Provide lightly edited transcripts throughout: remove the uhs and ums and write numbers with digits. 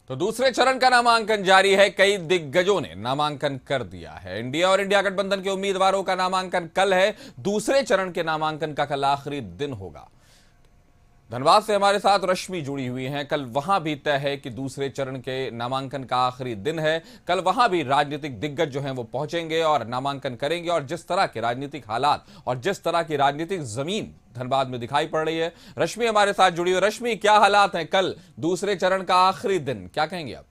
तो दूसरे चरण का नामांकन जारी है। कई दिग्गजों ने नामांकन कर दिया है। इंडिया और इंडिया गठबंधन के उम्मीदवारों का नामांकन कल है। दूसरे चरण के नामांकन का कल आखिरी दिन होगा। धनबाद से हमारे साथ रश्मि जुड़ी हुई हैं। कल वहां भी तय है कि दूसरे चरण के नामांकन का आखिरी दिन है। कल वहां भी राजनीतिक दिग्गज जो हैं वो पहुंचेंगे और नामांकन करेंगे। और जिस तरह के राजनीतिक हालात और जिस तरह की राजनीतिक जमीन धनबाद में दिखाई पड़ रही है, रश्मि हमारे साथ जुड़ी हुई। रश्मि, क्या हालात हैं? कल दूसरे चरण का आखिरी दिन, क्या कहेंगे आप?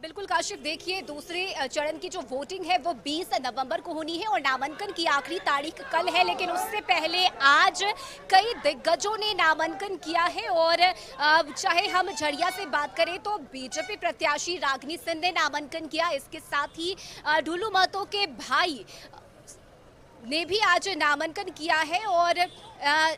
बिल्कुल काशिफ, देखिए दूसरे चरण की जो वोटिंग है वो 20 नवंबर को होनी है और नामांकन की आखिरी तारीख कल है। लेकिन उससे पहले आज कई दिग्गजों ने नामांकन किया है। और चाहे हम झरिया से बात करें तो बीजेपी प्रत्याशी रागिनी सिंह ने नामांकन किया। इसके साथ ही ढुलू महतो के भाई ने भी आज नामांकन किया है और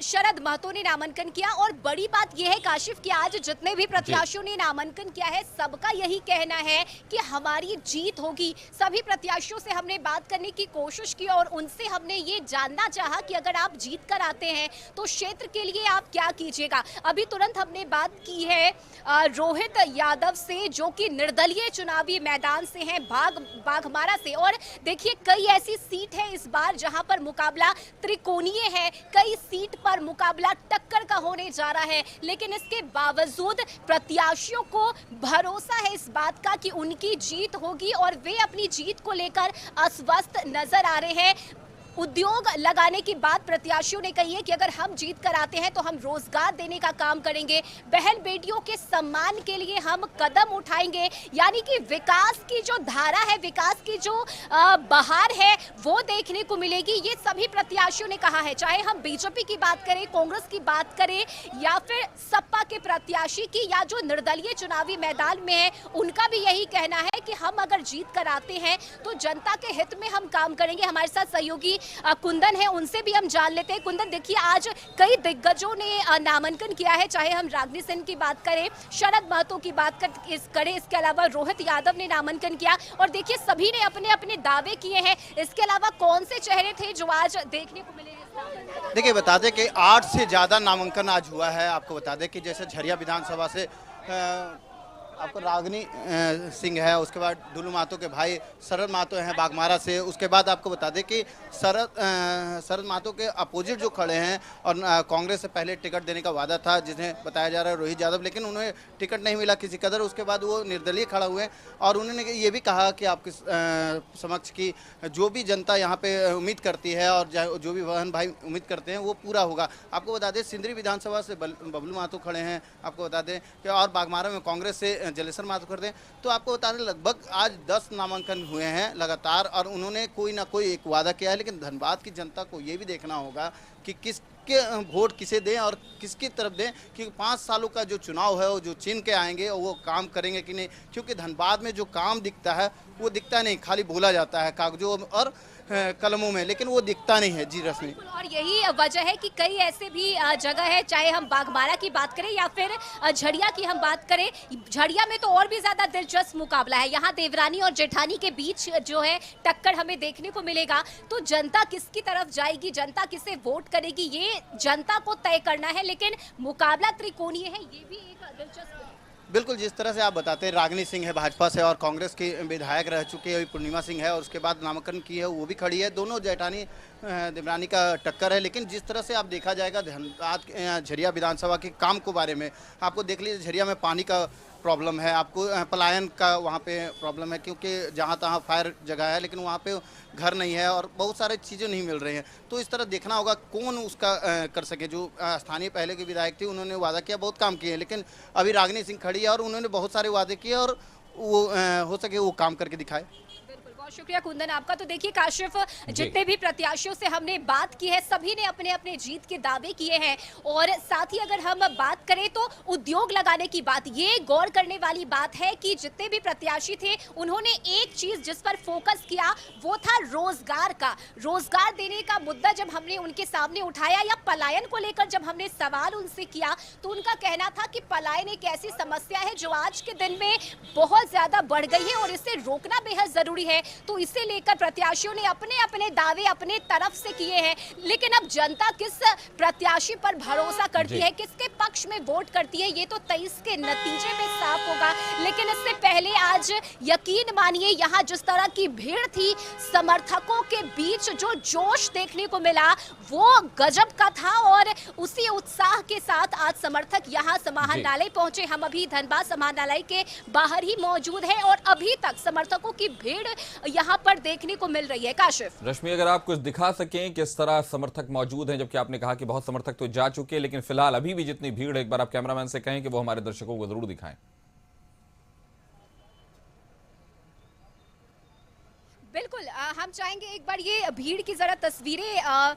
शरद महतो ने नामांकन किया। और बड़ी बात यह है काशिफ कि आज जितने भी प्रत्याशियों ने नामांकन किया है सबका यही कहना है कि हमारी जीत होगी। सभी प्रत्याशियों से हमने बात करने की कोशिश की और उनसे हमने ये जानना चाहा कि अगर आप जीत कर आते हैं तो क्षेत्र के लिए आप क्या कीजिएगा। अभी तुरंत हमने बात की है रोहित यादव से, जो कि निर्दलीय चुनावी मैदान से हैं, बाघमारा से। और देखिए कई ऐसी सीट है इस बार जहां पर मुकाबला त्रिकोणीय है। कई सीट पर मुकाबला टक्कर का होने जा रहा है। लेकिन इसके बावजूद प्रत्याशियों को भरोसा है इस बात का कि उनकी जीत होगी और वे अपनी जीत को लेकर आश्वस्त नजर आ रहे हैं। उद्योग लगाने की बात प्रत्याशियों ने कही है कि अगर हम जीत कर आते हैं तो हम रोजगार देने का काम करेंगे, बहन बेटियों के सम्मान के लिए हम कदम उठाएंगे। यानी कि विकास की जो धारा है, विकास की जो बहार है वो देखने को मिलेगी। ये सभी प्रत्याशियों ने कहा है। चाहे हम बीजेपी की बात करें, कांग्रेस की बात करें या फिर सपा के प्रत्याशी की, या जो निर्दलीय चुनावी मैदान में है, उनका भी यही कहना है कि हम अगर जीत कर आते हैं तो जनता के हित में हम काम करेंगे। हमारे साथ सहयोगी कुंदन है, उनसे भी हम जान लेते हैं। कुंदन, देखिए आज कई दिग्गजों ने नामांकन किया है। चाहे हम रागिनी सिंह की बात करें, शरद महतो की बात करें, इसके अलावा रोहित यादव ने नामांकन किया। और देखिए सभी ने अपने अपने दावे किए हैं। इसके अलावा कौन से चेहरे थे जो आज देखने को मिले? देखिए, बता दें कि 8 से ज़्यादा नामांकन आज हुआ है। आपको बता दें कि जैसे झरिया विधानसभा से आपको रागिनी सिंह है, उसके बाद ढुलू महतो के भाई शरद महतो हैं बाघमारा से। उसके बाद आपको बता दें कि शरद महतो के अपोजिट जो खड़े हैं और कांग्रेस से पहले टिकट देने का वादा था, जिन्हें बताया जा रहा है रोहित यादव, लेकिन उन्हें टिकट नहीं मिला किसी कदर। उसके बाद वो निर्दलीय खड़ा हुए और उन्होंने ये भी कहा कि आपके समक्ष की जो भी जनता यहाँ पे उम्मीद करती है और जो भी बहन भाई उम्मीद करते हैं वो पूरा होगा। आपको बता दें सिंदरी विधानसभा से बबलू महतो खड़े हैं। आपको बता दें कि और बाघमारा में कांग्रेस से जलेसर महतो करते हैं। तो आपको बता दें लगभग आज 10 नामांकन हुए हैं लगातार और उन्होंने कोई ना कोई एक वादा किया है। लेकिन धनबाद की जनता को ये भी देखना होगा कि किसके वोट किसे दें और किसकी तरफ दें, क्योंकि 5 सालों का जो चुनाव है वो जो चीन के आएंगे वो काम करेंगे कि नहीं। क्योंकि धनबाद में जो काम दिखता है वो दिखता नहीं, खाली बोला जाता है कागजों और कलमों में, लेकिन वो दिखता नहीं है। जी रश्मि, और यही वजह है कि कई ऐसे भी जगह है, चाहे हम बाघमारा की बात करें या फिर झरिया की हम बात करें। झरिया में तो और भी ज्यादा दिलचस्प मुकाबला है। यहाँ देवरानी और जेठानी के बीच जो है टक्कर हमें देखने को मिलेगा। तो जनता किसकी तरफ जाएगी, जनता किसे वोट करेगी, ये जनता को तय करना है। लेकिन मुकाबला त्रिकोणीय है, ये भी एक दिलचस्प है। बिल्कुल, जिस तरह से आप बताते हैं रागिनी सिंह है भाजपा से और कांग्रेस की विधायक रह चुकी है पूर्णिमा सिंह है, और उसके बाद नामांकन की है वो भी खड़ी है। दोनों जेठानी देवरानी का टक्कर है। लेकिन जिस तरह से आप देखा जाएगा धनबाद झरिया विधानसभा के काम को बारे में, आपको देख लीजिए झरिया में पानी का प्रॉब्लम है, आपको पलायन का वहाँ पे प्रॉब्लम है, क्योंकि जहाँ तहाँ फायर जगह है लेकिन वहाँ पे घर नहीं है और बहुत सारी चीज़ें नहीं मिल रही हैं। तो इस तरह देखना होगा कौन उसका कर सके। जो स्थानीय पहले के विधायक थे उन्होंने वादा किया, बहुत काम किए, लेकिन अभी रागिनी सिंह खड़ी है और उन्होंने बहुत सारे वादे किए और वो हो सके वो काम करके दिखाए। बहुत शुक्रिया कुंदन आपका। तो देखिए काशिफ, जितने भी प्रत्याशियों से हमने बात की है सभी ने अपने अपने जीत के दावे किए हैं। और साथ ही अगर हम बात करें तो उद्योग लगाने की बात, ये गौर करने वाली बात है कि जितने भी प्रत्याशी थे उन्होंने एक चीज जिस पर फोकस किया वो था रोजगार का। रोजगार देने का मुद्दा जब हमने उनके सामने उठाया या पलायन को लेकर जब हमने सवाल उनसे किया तो उनका कहना था कि पलायन एक ऐसी समस्या है जो आज के दिन में बहुत ज्यादा बढ़ गई है और इसे रोकना बेहद जरूरी है। तो इसे लेकर प्रत्याशियों ने अपने अपने दावे अपने तरफ से किए हैं। लेकिन अब जनता किस प्रत्याशी पर भरोसा करती है, किसके पक्ष में वोट करती है, ये तो 23 के नतीजे में साफ होगा। लेकिन इससे पहले आज यकीन मानिए यहाँ जिस तरह की भीड़ थी, समर्थकों के बीच जो जोश देखने को मिला वो गजब का था। और उसी उत्साह के साथ आज समर्थक यहाँ समाहरणालय पहुंचे। हम अभी धनबाद समाहरणालय के बाहर ही मौजूद हैं और अभी तक समर्थकों की भीड़ यहाँ पर देखने को मिल रही है। काशिफ, रश्मि, अगर आप कुछ दिखा सकें किस तरह समर्थक मौजूद हैं, जबकि आपने कहा कि बहुत समर्थक तो जा चुके हैं, लेकिन फिलहाल अभी भी जितनी भीड़ है, एक बार आप कैमरामैन से कहें कि वो हमारे दर्शकों को जरूर दिखाएं। बिल्कुल, हम चाहेंगे एक बार ये भीड़ की जरा तस्वीरें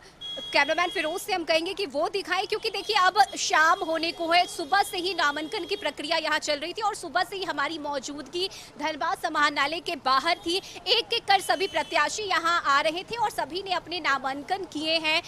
कैमरामैन फिरोज से हम कहेंगे कि वो दिखाएं, क्योंकि देखिए अब शाम होने को है। सुबह से ही नामांकन की प्रक्रिया यहाँ चल रही थी और सुबह से ही हमारी मौजूदगी धनबाद समाहरणालय के बाहर थी। एक एक कर सभी प्रत्याशी यहाँ आ रहे थे और सभी ने अपने नामांकन किए हैं।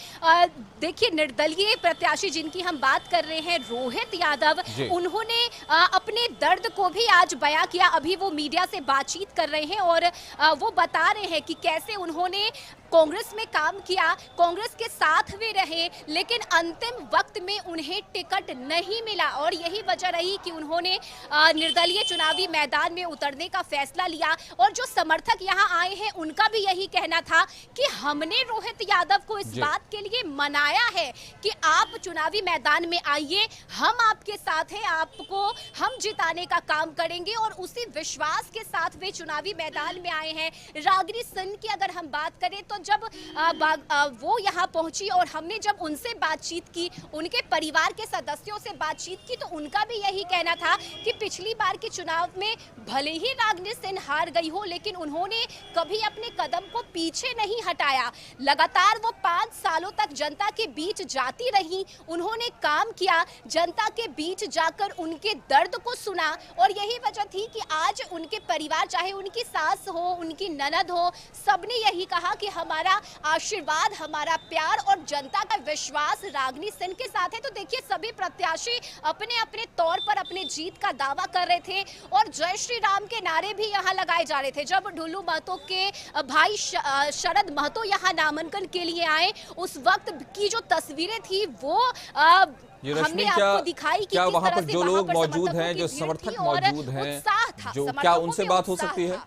देखिए, निर्दलीय प्रत्याशी जिनकी हम बात कर रहे हैं, रोहित यादव, उन्होंने अपने दर्द को भी आज बयां किया। अभी वो मीडिया से बातचीत कर रहे हैं और वो बता रहे हैं कि कैसे उन्होंने कांग्रेस में काम किया, कांग्रेस के साथ भी रहे, लेकिन अंतिम वक्त में उन्हें टिकट नहीं मिला और यही वजह रही कि उन्होंने निर्दलीय चुनावी मैदान में उतरने का फैसला लिया। और जो समर्थक यहां आए हैं उनका भी यही कहना था कि हमने रोहित यादव को इस बात के लिए मनाया है कि आप चुनावी मैदान में आइए, हम आपके साथ हैं, आपको हम जिताने का काम करेंगे। और उसी विश्वास के साथ वे चुनावी मैदान में आए हैं। रागिनी सिंह की अगर हम बात करें तो जब वो यहाँ पहुंची और हमने जब उनसे बातचीत की, उनके परिवार के सदस्यों से बातचीत की, तो उनका भी यही कहना था कि पिछली बार के चुनाव में भले ही रागिनी सिंह हार गई हो, लेकिन उन्होंने कभी अपने कदम को पीछे नहीं हटाया। लगातार वो 5 सालों तक जनता के बीच जाती रही, उन्होंने काम किया, जनता के बीच जाकर उनके दर्द को सुना। और यही वजह थी कि आज उनके परिवार, चाहे उनकी सास हो, उनकी ननद हो, सबने यही कहा कि हमारा आशीर्वाद, हमारा प्यार और जनता का विश्वास रागिनी सिंह के साथ है। तो देखिए, सभी प्रत्याशी अपने अपने तौर पर अपने जीत का दावा कर रहे थे और जय श्री राम के नारे भी यहाँ लगाए जा रहे थे। जब ढुल्लू महतो के भाई शरद महतो यहाँ नामांकन के लिए आए, उस वक्त की जो तस्वीरें थी वो हमने आपको दिखाई कि क्या वहाँ पर जो लोग मौजूद हैं, जो समर्थक मौजूद हैं, जो क्या उनसे बात हो सकती है?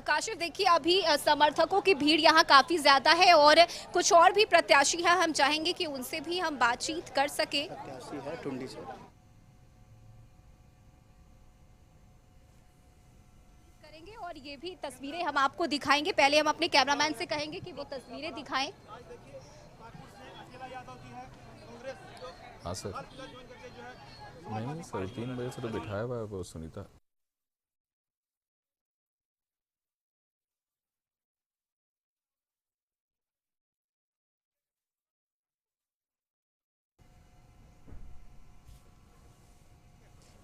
काशिफ, देखिए अभी समर्थकों की भीड़ यहाँ काफी ज्यादा है और कुछ और भी प्रत्याशी हैं, हम चाहेंगे कि उनसे भी हम बातचीत कर सके। प्रत्याशी है टुंडी से करेंगे और ये भी तस्वीरें हम आपको दिखाएंगे। पहले हम अपने कैमरामैन से कहेंगे कि वो तस्वीरें दिखाएं। हाँ सर, नहीं सर, 3 बजे से तो बिठाया हुआ है वो सुनीता।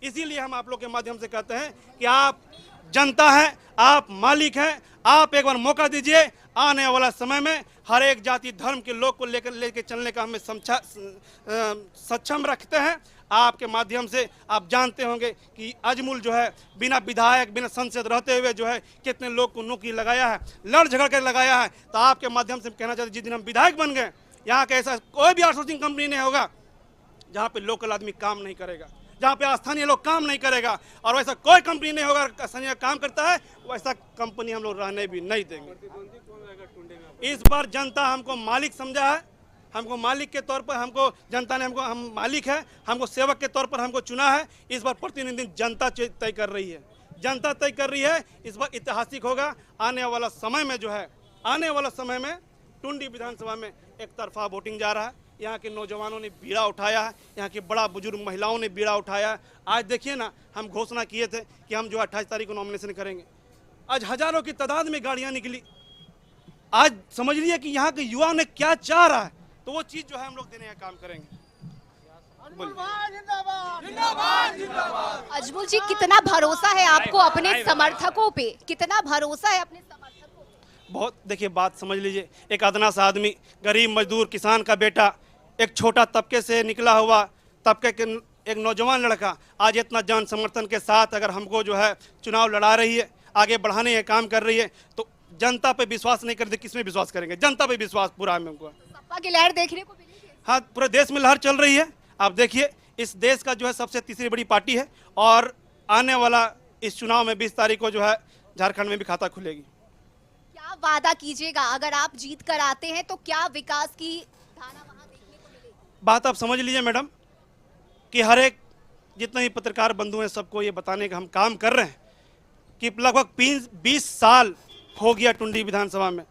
इसीलिए हम आप लोग के माध्यम से कहते हैं कि आप जनता हैं, आप मालिक हैं, आप एक बार मौका दीजिए। आने वाला समय में हर एक जाति धर्म के लोग को लेकर चलने का हमें सक्षम रखते हैं। आपके माध्यम से आप जानते होंगे कि अजमूल जो है बिना विधायक, बिना संसद रहते हुए जो है कितने लोग को नौकरी लगाया है, लड़ झगड़ कर लगाया है। तो आपके माध्यम से कहना चाहते, जिस दिन हम विधायक बन गए, यहाँ का ऐसा कोई भी आउटसोर्सिंग कंपनी नहीं होगा जहाँ पे लोकल आदमी काम नहीं करेगा, जहाँ पे स्थानीय लोग काम नहीं करेगा। और वैसा कोई कंपनी नहीं होगा स्थानीय काम करता है, वैसा कंपनी हम लोग रहने भी नहीं देंगे। इस बार जनता हमको मालिक समझा है, हमको मालिक के तौर पर हमको जनता ने हम मालिक है, हमको सेवक के तौर पर हमको चुना है। इस बार प्रतिनिधि जनता तय कर रही है, जनता तय कर रही है। इस बार ऐतिहासिक होगा। आने वाला समय में जो है, आने वाला समय में टुंडी विधानसभा में एक तरफा वोटिंग जा रहा है। यहाँ के नौजवानों ने बीड़ा उठाया है, यहाँ की बड़ा बुजुर्ग महिलाओं ने बीड़ा उठाया है। आज देखिए ना, हम घोषणा किए थे कि हम जो 28 तारीख को नॉमिनेशन करेंगे। आज हजारों की तादाद में गाड़ियाँ निकली। आज समझ लीजिए कि यहाँ के युवा ने क्या चाह रहा है, तो वो चीज़ जो है हम लोग देने का काम करेंगे। अजमल जी, कितना भरोसा है आपको अपने समर्थकों पे? कितना भरोसा है अपने समर्थकों पे? बहुत, देखिए बात समझ लीजिए, एक अदना सा आदमी, गरीब मजदूर किसान का बेटा, एक छोटा तबके से निकला हुआ तबके के एक नौजवान लड़का आज इतना जन समर्थन के साथ अगर हमको जो है चुनाव लड़ा रही है, आगे बढ़ाने का काम कर रही है, तो जनता पे विश्वास नहीं करते किस में विश्वास करेंगे? जनता पे विश्वास पूरा है हमको। सपा की लहर देखने को मिलेगी। हाँ, पूरे देश में लहर चल रही है। आप देखिए, इस देश का जो है सबसे तीसरी बड़ी पार्टी है और आने वाला इस चुनाव में 20 तारीख को जो है झारखंड में भी खाता खुलेगी। क्या वादा कीजिएगा अगर आप जीत कर आते हैं, तो क्या विकास की धारा वहां देखने को मिलेगी? बात आप समझ लीजिए मैडम कि हर एक जितने भी पत्रकार बंधु हैं सबको ये बताने का हम काम कर रहे हैं कि लगभग 20 साल हो गया टुंडी विधानसभा में।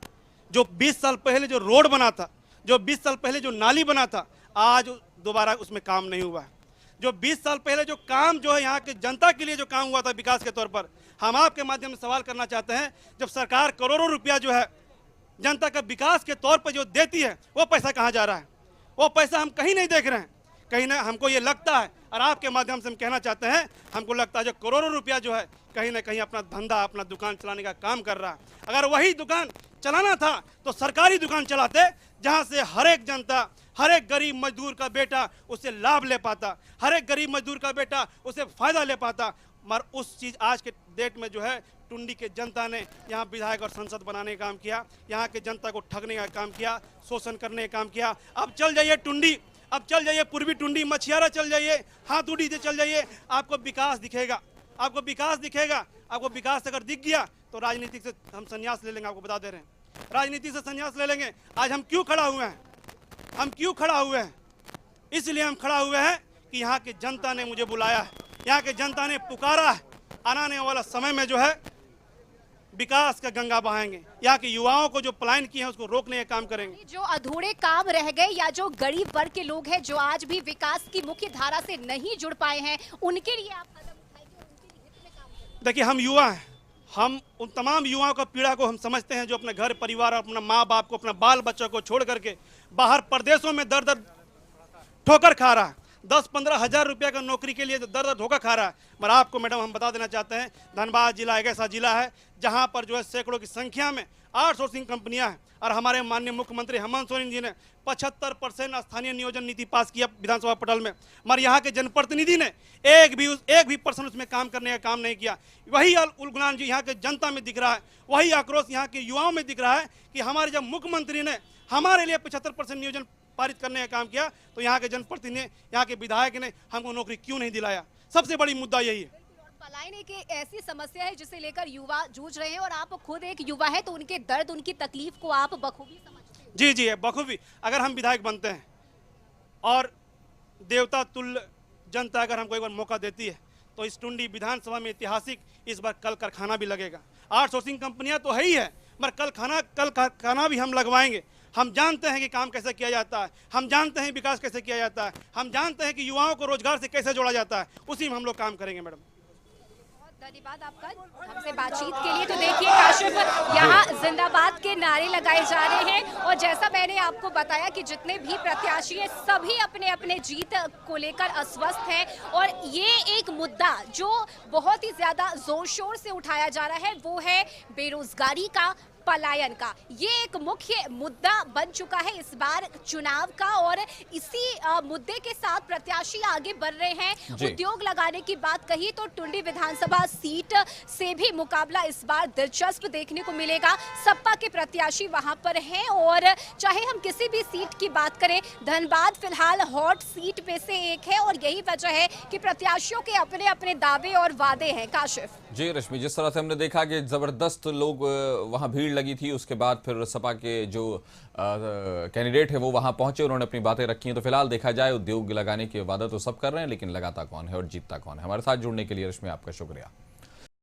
जो 20 साल पहले जो रोड बना था, जो 20 साल पहले जो नाली बना था, आज दोबारा उसमें काम नहीं हुआ है। जो 20 साल पहले जो काम जो है यहाँ के जनता के लिए जो काम हुआ था विकास के तौर पर, हम आपके माध्यम से सवाल करना चाहते हैं, जब सरकार करोड़ों रुपया जो है जनता का विकास के तौर पर जो देती है, वो पैसा कहाँ जा रहा है? वो पैसा हम कहीं नहीं देख रहे हैं। कहीं ना हमको ये लगता है और आपके माध्यम से हम कहना चाहते हैं, हमको लगता है जो करोड़ों रुपया जो है कहीं ना कहीं अपना धंधा, अपना दुकान चलाने का काम कर रहा है। अगर वही दुकान चलाना था तो सरकारी दुकान चलाते, जहां से हर एक जनता, हर एक गरीब मजदूर का बेटा उससे लाभ ले पाता, हर एक गरीब मजदूर का बेटा उससे फायदा ले पाता। मगर उस चीज़ आज के डेट में जो है टुंडी के जनता ने यहाँ विधायक और संसद बनाने का काम किया, यहाँ के जनता को ठगने का काम किया, शोषण करने का काम किया। अब चल जाइए टुंडी, अब चल जाइए पूर्वी टुंडी, मछियारा चल जाइए, हाथूडी से चल जाइए, आपको विकास दिखेगा, आपको विकास दिखेगा। आपको विकास अगर दिख गया तो राजनीति से हम संन्यास ले लेंगे। आपको बता दे रहे हैं, राजनीति से संन्यास ले लेंगे। आज हम क्यों खड़ा हुए हैं? हम क्यों खड़ा हुए हैं? इसलिए हम खड़ा हुए हैं कि यहाँ के जनता ने मुझे बुलाया है, यहाँ के जनता ने पुकारा है। आने वाला समय में जो है विकास का गंगा बहाएंगे, यहाँ के युवाओं को जो पलायन किए हैं उसको रोकने का काम करेंगे। जो अधूरे काम रह गए या जो गरीब वर्ग के लोग हैं जो आज भी विकास की मुख्य धारा से नहीं जुड़ पाए हैं, उनके लिए आप कदम उठाएंगे और उनके हित में काम करेंगे? देखिए, हम युवा हैं, हम उन तमाम युवाओं का पीड़ा को हम समझते हैं जो अपने घर परिवार, अपना माँ बाप को, अपना बाल बच्चों को छोड़ करके बाहर प्रदेशों में दर दर ठोकर खा रहा है। 10-15 हज़ार रुपये का नौकरी के लिए दर दर धोखा खा रहा है। मगर आपको मैडम हम बता देना चाहते हैं, धनबाद जिला एक ऐसा जिला है जहां पर जो है सैकड़ों की संख्या में आउटसोर्सिंग कंपनियां हैं और हमारे माननीय मुख्यमंत्री हेमंत सोरेन जी ने 75% स्थानीय नियोजन नीति पास किया विधानसभा पटल में। मगर यहाँ के जनप्रतिनिधि ने एक भी परसेंट उसमें काम करने का काम नहीं किया। वही उलगुलान जो यहाँ के जनता में दिख रहा है, वही आक्रोश यहाँ के युवाओं में दिख रहा है कि हमारे जब मुख्यमंत्री ने हमारे लिए 75% नियोजन पारित करने का काम किया तो यहाँ के जनप्रतिनिधि ने, यहाँ के विधायक ने हमको नौकरी क्यों नहीं दिलाया? सबसे बड़ी मुद्दा यही है। पलायन एक ऐसी समस्या है जिसे लेकर युवा जूझ रहे हैं और आप खुद एक युवा है तो उनके दर्द, उनकी तकलीफ को आप बखूबी समझते हैं। जी जी, बखूबी। अगर हम विधायक बनते हैं और देवता तुल्य जनता अगर हमको एक बार मौका देती है तो इस टुंडी विधानसभा में ऐतिहासिक इस बार कल कारखाना भी लगेगा। आउटसोर्सिंग कंपनियां तो है ही है, मगर कल कारखाना भी हम लगवाएंगे। हम जानते हैं कि काम कैसे किया जाता है, हम जानते हैं विकास कैसे किया जाता है, हम जानते हैं कि युवाओं को रोजगार से कैसे जोड़ा जाता है। उसी में हम लोग काम करेंगे मैडम। धन्यवाद आपका हमसे बातचीत के लिए। तो देखिए काशिफ, यहाँ जिंदाबाद के नारे लगाए जा रहे हैं और जैसा मैंने आपको बताया कि जितने भी प्रत्याशी हैं सभी अपने अपने जीत को लेकर अस्वस्थ हैं और ये एक मुद्दा जो बहुत ही ज्यादा जोर शोर से उठाया जा रहा है वो है बेरोजगारी का, पलायन का। ये एक मुख्य मुद्दा बन चुका है इस बार चुनाव का और इसी मुद्दे के साथ प्रत्याशी आगे बढ़ रहे हैं। उद्योग लगाने की बात कही तो टुंडी विधानसभा सीट से भी मुकाबला इस बार दिलचस्प देखने को मिलेगा। सपा के प्रत्याशी वहां पर हैं और चाहे हम किसी भी सीट की बात करें, धनबाद फिलहाल हॉट सीट में से एक है और यही वजह है कि प्रत्याशियों के अपने अपने दावे और वादे हैं। काशिफ जी रश्मि, जिस तरह से हमने देखा कि जबरदस्त लोग वहां भीड़ लगी थी, उसके बाद फिर सपा के जो कैंडिडेट है वो वहां पहुंचे, उन्होंने अपनी बातें रखी हैं। तो फिलहाल देखा जाए उद्योग लगाने की वादा तो सब कर रहे हैं, लेकिन लगाता कौन है और जीतता कौन है। हमारे साथ जुड़ने के लिए रश्मि आपका शुक्रिया।